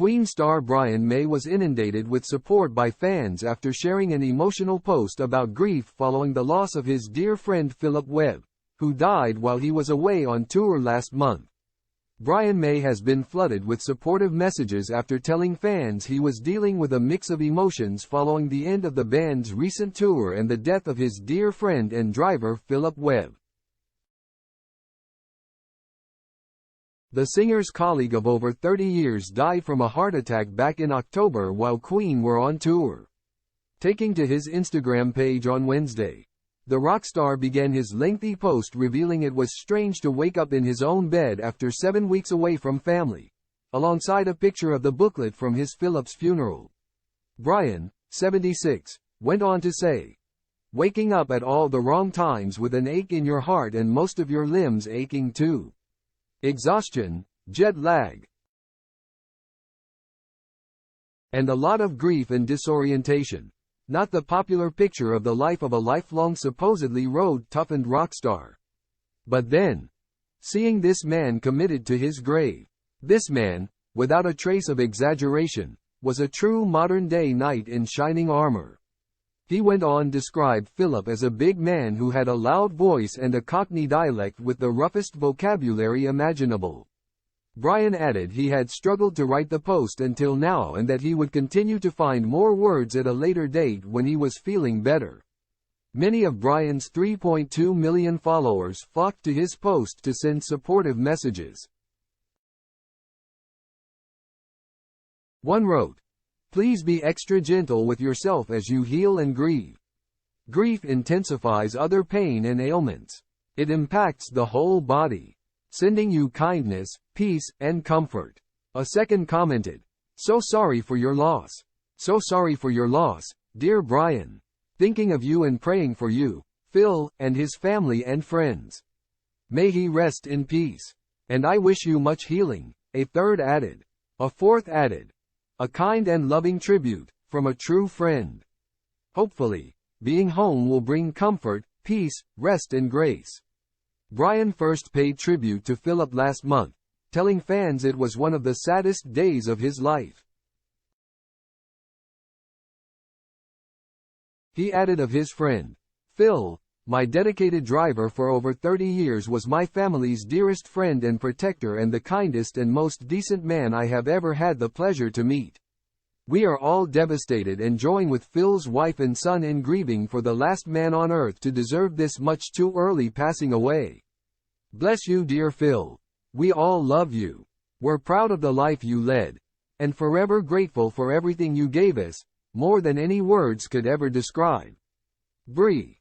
Queen star Brian May was inundated with support by fans after sharing an emotional post about grief following the loss of his dear friend Philip Webb, who died while he was away on tour last month. Brian May has been flooded with supportive messages after telling fans he was dealing with a mix of emotions following the end of the band's recent tour and the death of his dear friend and driver Philip Webb. The singer's colleague of over 30 years died from a heart attack back in October while Queen were on tour. Taking to his Instagram page on Wednesday, the rock star began his lengthy post revealing it was strange to wake up in his own bed after 7 weeks away from family, alongside a picture of the booklet from his Philip's funeral. Brian, 76, went on to say, "Waking up at all the wrong times with an ache in your heart and most of your limbs aching too. Exhaustion, jet lag, and a lot of grief and disorientation. Not the popular picture of the life of a lifelong supposedly road-toughened rock star. But then, seeing this man committed to his grave. This man, without a trace of exaggeration, was a true modern-day knight in shining armor." He went on to describe Philip as a big man who had a loud voice and a Cockney dialect with the roughest vocabulary imaginable. Brian added he had struggled to write the post until now and that he would continue to find more words at a later date when he was feeling better. Many of Brian's 3.2 million followers flocked to his post to send supportive messages. One wrote, "Please be extra gentle with yourself as you heal and grieve. Grief intensifies other pain and ailments. It impacts the whole body. Sending you kindness, peace, and comfort." A second commented, "So sorry for your loss. So sorry for your loss, dear Brian. Thinking of you and praying for you, Phil, and his family and friends. May he rest in peace. And I wish you much healing," a third added. A fourth added, "A kind and loving tribute, from a true friend. Hopefully, being home will bring comfort, peace, rest and grace." Brian first paid tribute to Philip last month, telling fans it was one of the saddest days of his life. He added of his friend, "Phil, my dedicated driver for over 30 years, was my family's dearest friend and protector and the kindest and most decent man I have ever had the pleasure to meet. We are all devastated and join with Phil's wife and son in grieving for the last man on earth to deserve this much too early passing away. Bless you, dear Phil. We all love you. We're proud of the life you led, and forever grateful for everything you gave us, more than any words could ever describe. Bree."